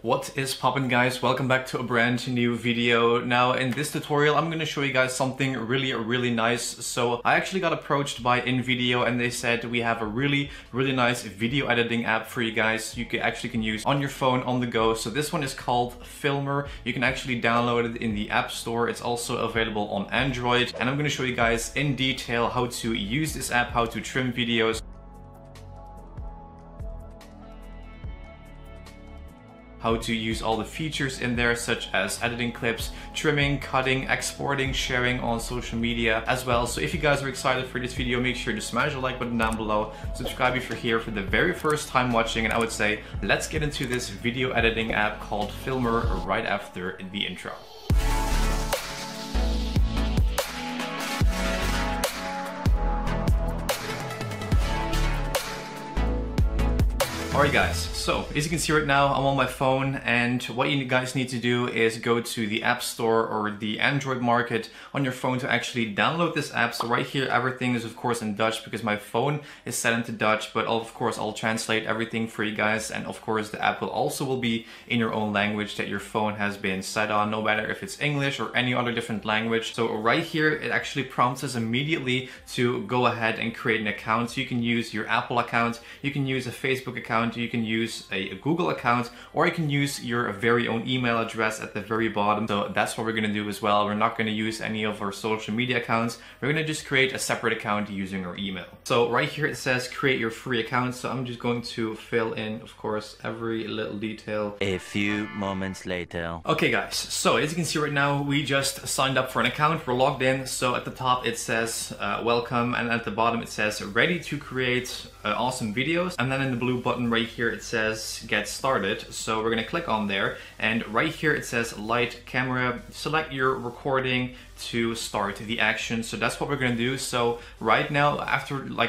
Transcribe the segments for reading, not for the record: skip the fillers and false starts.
What is poppin', guys? Welcome back to a brand new video. Now in this tutorial I'm gonna show you guys something really nice. So I actually got approached by InVideo and they said we have a really nice video editing app for you guys you can use on your phone on the go. So this one is called Filmr. You can actually download it in the App Store. It's also available on Android, and I'm gonna show you guys in detail how to use this app, how to trim videos, how to use all the features in there, such as editing clips, trimming, cutting, exporting, sharing on social media as well. So if you guys are excited for this video, make sure to smash the like button down below, subscribe if you're here for the very first time watching, and I would say let's get into this video editing app called Filmr right after the intro. Alright guys, so as you can see right now I'm on my phone, and what you guys need to do is go to the App Store or the Android market on your phone to actually download this app. So right here everything is of course in Dutch because my phone is set into Dutch, but of course I'll translate everything for you guys, and of course the app will be in your own language that your phone has been set on, no matter if it's English or any other different language. So right here it actually prompts us immediately to go ahead and create an account. So you can use your Apple account, you can use a Facebook account, you can use a Google account, or you can use your very own email address at the very bottom. So that's what we're going to do as well. We're not going to use any of our social media accounts. We're going to just create a separate account using our email. So right here it says create your free account. So I'm just going to fill in, of course, every little detail. A few moments later. Okay guys, so as you can see right now, we just signed up for an account. We're logged in. So at the top it says welcome, and at the bottom it says ready to create awesome videos. And then in the blue button right here it says get started. So we're gonna click on there, and right here it says light camera, select your recording to start the action. So that's what we're gonna do. So right now,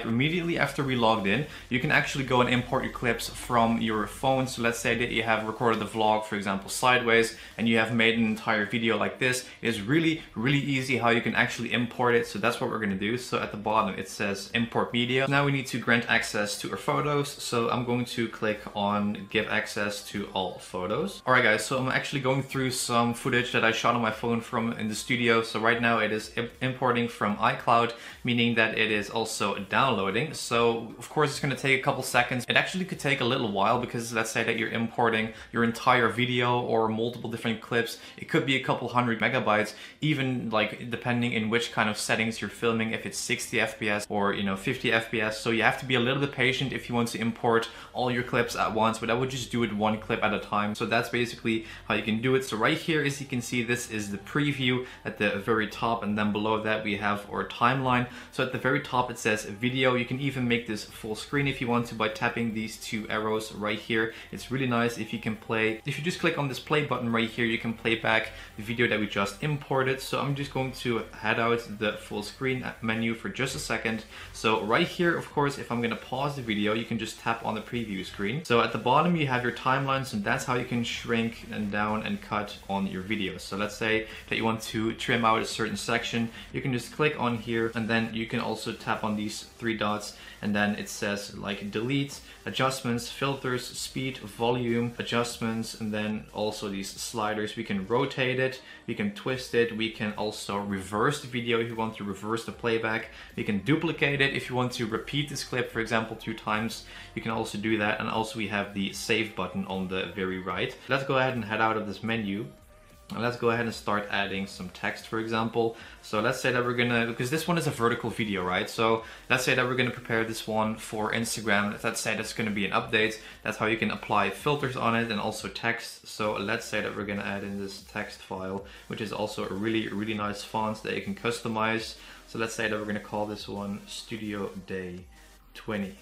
immediately after we logged in, you can actually go and import your clips from your phone. So let's say that you have recorded the vlog, for example, sideways, and you have made an entire video like this. It's really easy how you can actually import it. So that's what we're gonna do. So at the bottom it says import media. Now we need to grant access to our photos. So I'm going to click on give access to all photos. Alright guys, so I'm actually going through some footage that I shot on my phone from in the studio. So right now it is importing from iCloud, meaning that it is also downloading. So of course it's going to take a couple seconds. It actually could take a little while because let's say that you're importing your entire video or multiple different clips. It could be a couple hundred megabytes, even like depending in which kind of settings you're filming, if it's 60 FPS or 50 FPS. So you have to be a little bit patient if you want to import all your clips at once, but I would just do it one clip at a time. So that's basically how you can do it. So right here, as you can see, this is the preview at the very top, and then below that we have our timeline. So at the very top it says video. You can even make this full screen if you want to by tapping these two arrows right here. It's really nice if you can play. If you just click on this play button right here, you can play back the video that we just imported. So I'm just going to head out the full screen menu for just a second. So right here, of course, if I'm going to pause the video, you can just tap on the preview screen. So at the bottom you have your timelines, and that's how you can shrink and down and cut on your videos. So let's say that you want to trim out a certain section, you can just click on here, and then you can also tap on these three dots, and then it says like delete, adjustments, filters, speed, volume, adjustments, and then also these sliders. We can rotate it, we can twist it, we can also reverse the video if you want to reverse the playback, we can duplicate it if you want to repeat this clip, for example, 2 times, you can also do that. And also we have the save button on the very right. Let's go ahead and head out of this menu. And let's go ahead and start adding some text, for example. So let's say that we're gonna, because this one is a vertical video, right? So let's say that we're gonna prepare this one for Instagram. Let's say that's gonna be an update. That's how you can apply filters on it and also text. So let's say that we're gonna add in this text file, which is also a really nice font that you can customize. So let's say that we're gonna call this one Studio Day 20.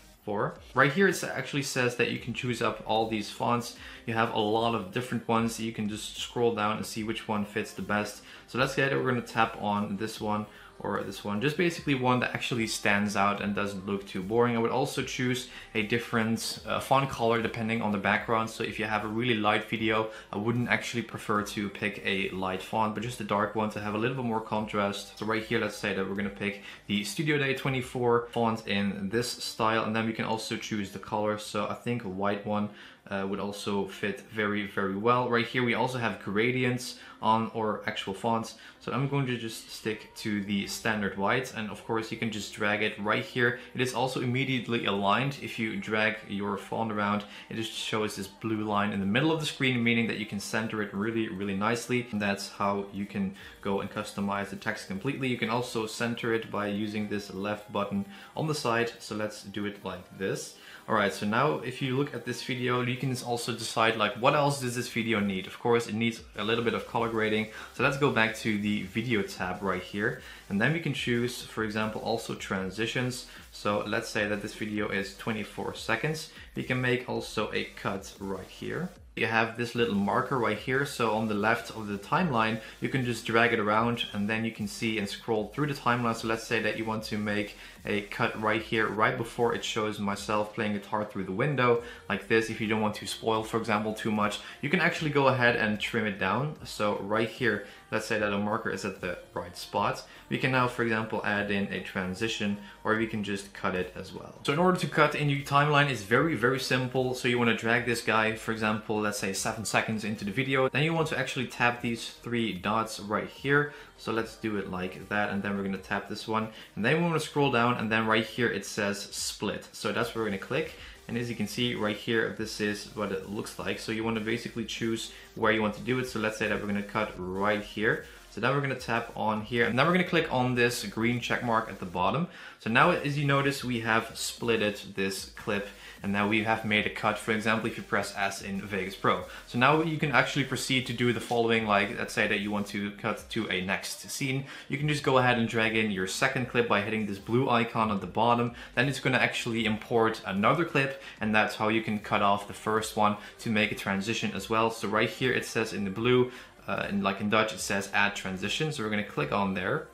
Right here it actually says that you can choose up all these fonts. You have a lot of different ones. You can just scroll down and see which one fits the best. So let's say that we're going to tap on this one or this one, just basically one that actually stands out and doesn't look too boring. I would also choose a different font color depending on the background. So if you have a really light video, I wouldn't actually prefer to pick a light font, but just a dark one to have a little bit more contrast. So right here, let's say that we're going to pick the Studio Day 24 font in this style, and then we can also choose the color. So I think a white one would also fit very, very well. Right here we also have gradients on or actual fonts. So I'm going to just stick to the standard white, and of course you can just drag it right here. It is also immediately aligned. If you drag your font around, it just shows this blue line in the middle of the screen, meaning that you can center it really, really nicely. And that's how you can go and customize the text completely. You can also center it by using this left button on the side. So let's do it like this. Alright, so now if you look at this video, you can also decide like what else does this video need. Of course it needs a little bit of color grading, so let's go back to the video tab right here, and then we can choose, for example, also transitions. So let's say that this video is 24 seconds. We can make also a cut right here. You have this little marker right here, so on the left of the timeline you can just drag it around and then you can see and scroll through the timeline. So let's say that you want to make a cut right here, right before it shows myself playing guitar through the window, like this. If you don't want to spoil, for example, too much, you can actually go ahead and trim it down. So right here, let's say that a marker is at the right spot. We can now, for example, add in a transition, or we can just cut it as well. So in order to cut in your timeline, it's very, very simple. So you want to drag this guy, for example, let's say 7 seconds into the video. Then you want to actually tap these 3 dots right here. So let's do it like that, and then we're going to tap this one, and then we want to scroll down, and then right here it says split. So that's where we're going to click. And as you can see right here, this is what it looks like. So you want to basically choose where you want to do it. So let's say that we're going to cut right here. So then we're going to tap on here, and then we're going to click on this green check mark at the bottom. So now, as you notice, we have splitted this clip, and now we have made a cut. For example, if you press S in Vegas Pro. So now you can actually proceed to do the following. Like, let's say that you want to cut to a next scene. You can just go ahead and drag in your second clip by hitting this blue icon at the bottom. Then it's going to actually import another clip, and that's how you can cut off the first one to make a transition as well. So right here it says in the blue, like in Dutch, it says add transition. So we're going to click on there.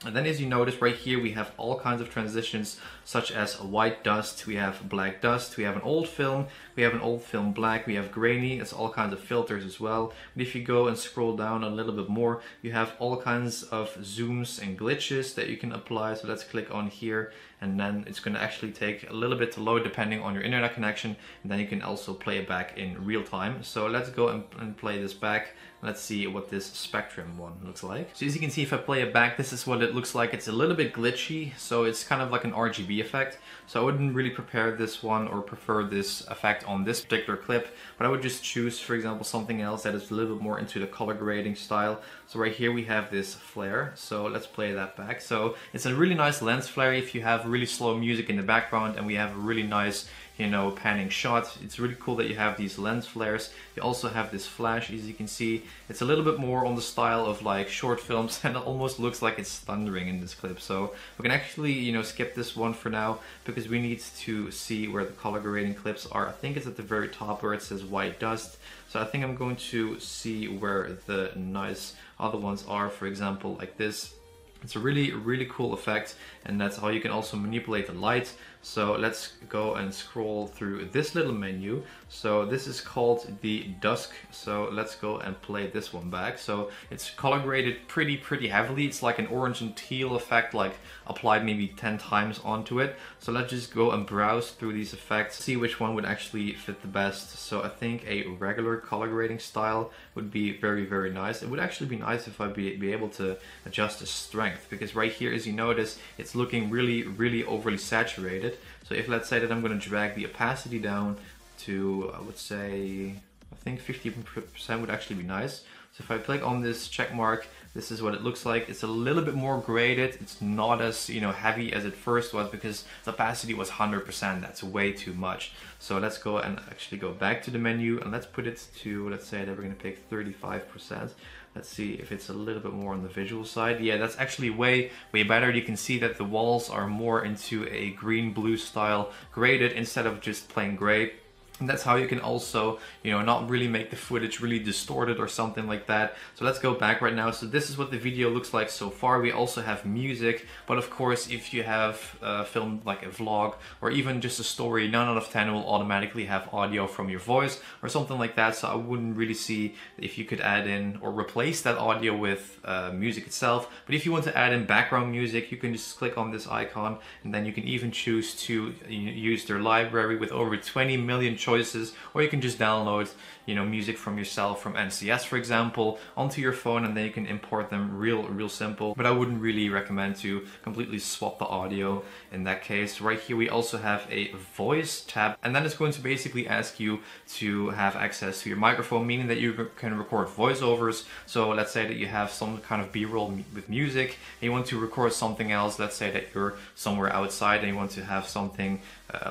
And then as you notice right here, we have all kinds of transitions, such as white dust, we have black dust, we have an old film black, we have grainy. It's all kinds of filters as well. But if you go and scroll down a little bit more, you have all kinds of zooms and glitches that you can apply. So let's click on here, and then it's going to actually take a little bit to load depending on your internet connection, and then you can also play it back in real time. So let's go and play this back. Let's see what this spectrum one looks like. So as you can see, if I play it back, this is what it looks like. It's a little bit glitchy, so it's kind of like an RGB effect. So I wouldn't really prepare this one or prefer this effect on this particular clip, but I would just choose, for example, something else that is a little bit more into the color grading style. So right here we have this flare, so let's play that back. So it's a really nice lens flare if you have really slow music in the background, and we have a really nice, you know, panning shot. It's really cool that you have these lens flares. You also have this flash, as you can see. It's a little bit more on the style of like short films, and it almost looks like it's thundering in this clip. So we can actually, you know, skip this one for now, because we need to see where the color grading clips are. I think it's at the very top where it says white dust. So I think I'm going to see where the nice other ones are, for example, like this. It's a really, really cool effect, and that's how you can also manipulate the light. So let's go and scroll through this little menu. So this is called the dusk. So let's go and play this one back. So it's color graded pretty heavily. It's like an orange and teal effect, like applied maybe 10 times onto it. So let's just go and browse through these effects, see which one would actually fit the best. So I think a regular color grading style would be very, very nice. It would actually be nice if I'd be able to adjust the strength, because right here, as you notice, it's looking really, really overly saturated. So if, let's say that I'm going to drag the opacity down to, I would say, I think 50% would actually be nice. So if I click on this check mark, this is what it looks like. It's a little bit more graded. It's not as, you know, heavy as it first was, because the opacity was 100%. That's way too much. So let's go and actually go back to the menu, and let's put it to, let's say that we're going to pick 35%. Let's see if it's a little bit more on the visual side. Yeah, that's actually way better. You can see that the walls are more into a green-blue style graded instead of just plain gray. And that's how you can also, you know, not really make the footage really distorted or something like that. So let's go back right now. So this is what the video looks like so far. We also have music, but of course, if you have filmed like a vlog or even just a story, 9 out of 10 will automatically have audio from your voice or something like that. So I wouldn't really see if you could add in or replace that audio with music itself. But if you want to add in background music, you can just click on this icon, and then you can even choose to use their library with over 20 million choices choices, or you can just download, you know, music from yourself from NCS, for example, onto your phone, and then you can import them real simple. But I wouldn't really recommend to completely swap the audio in that case. Right here we also have a voice tab, and then it's going to basically ask you to have access to your microphone, meaning that you can record voiceovers. So let's say that you have some kind of b-roll with music and you want to record something else. Let's say that you're somewhere outside and you want to have something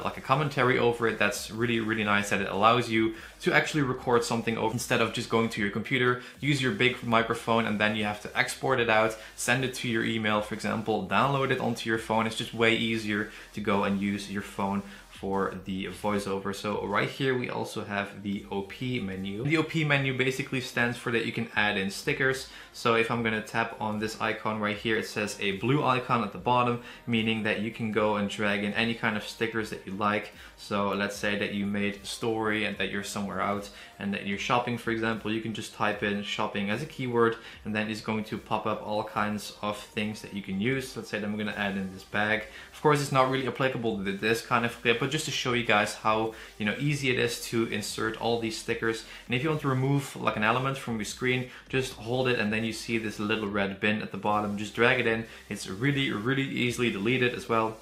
like a commentary over it. That's really nice that it allows you to actually record something over instead of just going to your computer, use your big microphone, and then you have to export it out, send it to your email, for example, download it onto your phone. It's just way easier to go and use your phone for the voiceover. So right here we also have the OP menu. The OP menu basically stands for that you can add in stickers. So if I'm gonna tap on this icon right here, it says a blue icon at the bottom, meaning that you can go and drag in any kind of stickers that you like. So let's say that you made a story and that you're somewhere out and that you're shopping, for example, you can just type in shopping as a keyword, and then it's going to pop up all kinds of things that you can use. Let's say that I'm gonna add in this bag. Of course, it's not really applicable to this kind of clip, but just to show you guys how, you know, easy it is to insert all these stickers. And if you want to remove like an element from your screen, just hold it and then you see this little red bin at the bottom. Just drag it in. It's really easily deleted as well.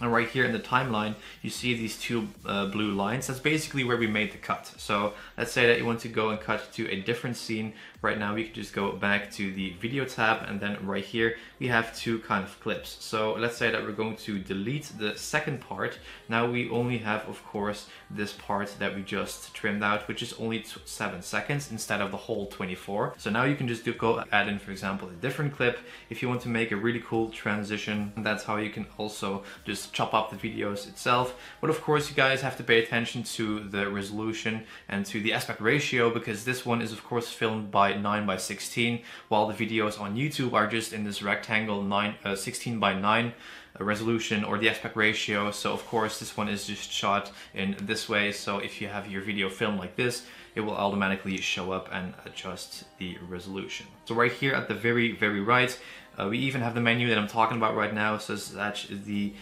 And right here in the timeline, you see these two blue lines. That's basically where we made the cut. So let's say that you want to go and cut to a different scene. Right now we can just go back to the video tab, and then right here we have two kind of clips. So let's say that we're going to delete the second part. Now we only have, of course, this part that we just trimmed out, which is only 7 seconds instead of the whole 24. So now you can just go add in, for example, a different clip if you want to make a really cool transition. And that's how you can also just chop up the videos itself. But of course you guys have to pay attention to the resolution and to the aspect ratio, because this one is of course filmed by 9:16, while the videos on YouTube are just in this rectangle 16:9 resolution, or the aspect ratio. So of course this one is just shot in this way, so if you have your video filmed like this, it will automatically show up and adjust the resolution. So right here at the very right, we even have the menu that I'm talking about right now. So that's the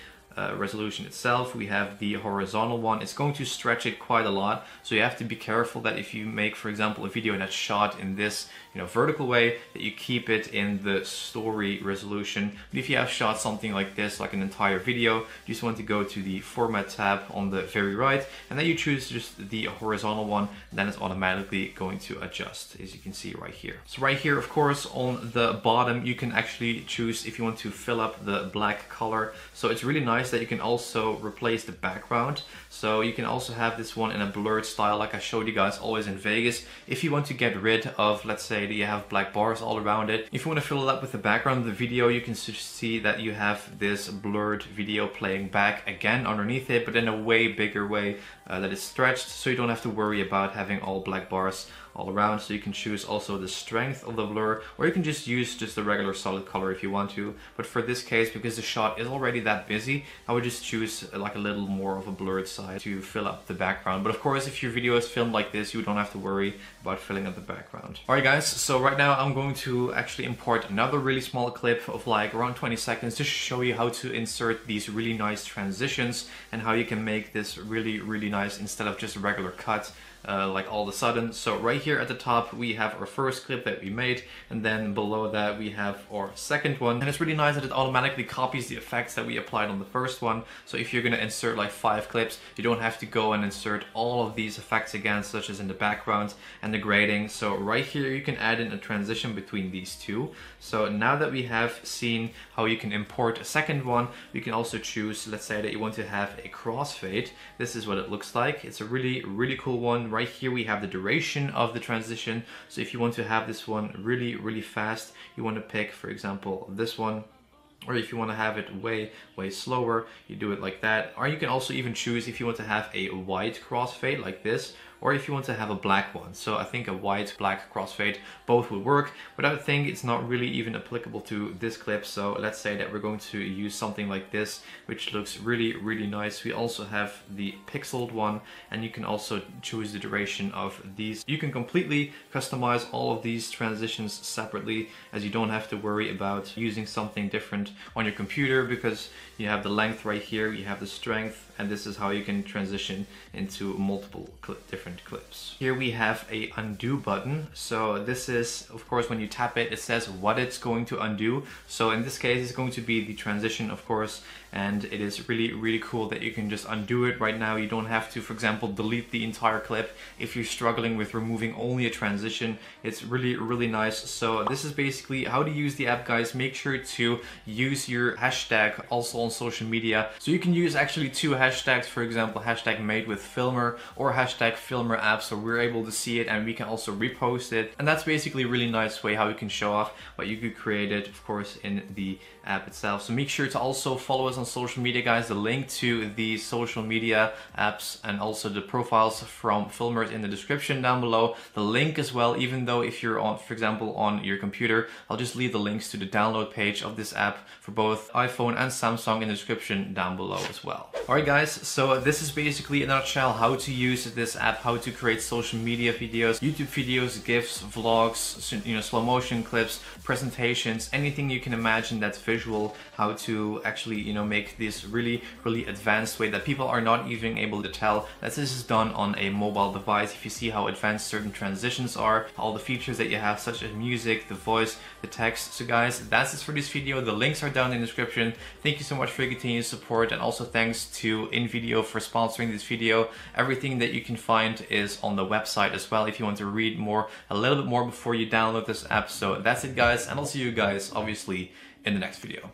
resolution itself. We have the horizontal one. It's going to stretch it quite a lot, so you have to be careful that if you make, for example, a video that's shot in this, you know, vertical way, that you keep it in the story resolution. But if you have shot something like this, like an entire video, you just want to go to the format tab on the very right, and then you choose just the horizontal one, and then it's automatically going to adjust, as you can see right here. So right here, of course, on the bottom, you can actually choose if you want to fill up the black color. So it's really nice that you can also replace the background. So you can also have this one in a blurred style, like I showed you guys always in Vegas. If you want to get rid of, let's say that you have black bars all around it, if you want to fill it up with the background of the video, you can see that you have this blurred video playing back again underneath it, but in a way bigger way that is stretched, so you don't have to worry about having all black bars all around. So you can choose also the strength of the blur, or you can just use just the regular solid color if you want to. But for this case, because the shot is already that busy, I would just choose like a little more of a blurred side to fill up the background. But of course, if your video is filmed like this, you don't have to worry about filling up the background. Alright guys, so right now I'm going to actually import another really small clip of like around 20 seconds just to show you how to insert these really nice transitions and how you can make this really nice instead of just a regular cut. Like all of a sudden. So right here at the top we have our first clip that we made, and then below that we have our second one, and it's really nice that it automatically copies the effects that we applied on the first one. So if you're gonna insert like 5 clips, you don't have to go and insert all of these effects again, such as in the background and the grading. So right here you can add in a transition between these two. So now that we have seen how you can import a second one, you can also choose, let's say that you want to have a crossfade. This is what it looks like. It's a really cool one. Right here we have the duration of the transition. So if you want to have this one really fast, you want to pick, for example, this one. Or if you want to have it way slower, you do it like that. Or you can also even choose if you want to have a white crossfade like this, or if you want to have a black one. So I think a white black crossfade both would work, but I think it's not really even applicable to this clip. So let's say that we're going to use something like this, which looks really nice. We also have the pixeled one, and you can also choose the duration of these. You can completely customize all of these transitions separately, as you don't have to worry about using something different on your computer, because you have the length right here, you have the strength, and this is how you can transition into multiple different clips. Here we have a undo button. So this is, of course, when you tap it, it says what it's going to undo. So in this case, it's going to be the transition, of course, and it is really cool that you can just undo it right now. You don't have to, for example, delete the entire clip if you're struggling with removing only a transition. It's really nice. So this is basically how to use the app, guys. Make sure to use your hashtag also on social media. So you can use actually 2 hashtags, for example, hashtag made with Filmr or hashtag Filmr app, so we're able to see it and we can also repost it. And that's basically a really nice way how you can show off what you could create it, of course, in the app itself. So make sure to also follow us on social media, guys. The link to the social media apps and also the profiles from Filmr is in the description down below. The link as well, even though if you're on, for example, on your computer, I'll just leave the links to the download page of this app for both iPhone and Samsung in the description down below as well. Alright guys, so this is basically in a nutshell how to use this app, how to create social media videos, YouTube videos, GIFs, vlogs, you know, slow motion clips, presentations, anything you can imagine that's visual, how to actually, you know, make this really advanced way that people are not even able to tell that this is done on a mobile device. If you see how advanced certain transitions are, all the features that you have, such as music, the voice, the text. So guys, that's it for this video. The links are down in the description. Thank you so much for your continued support, and also thanks to InVideo for sponsoring this video. Everything that you can find is on the website as well if you want to read more, a little bit more before you download this app. So that's it guys, and I'll see you guys obviously in the next video.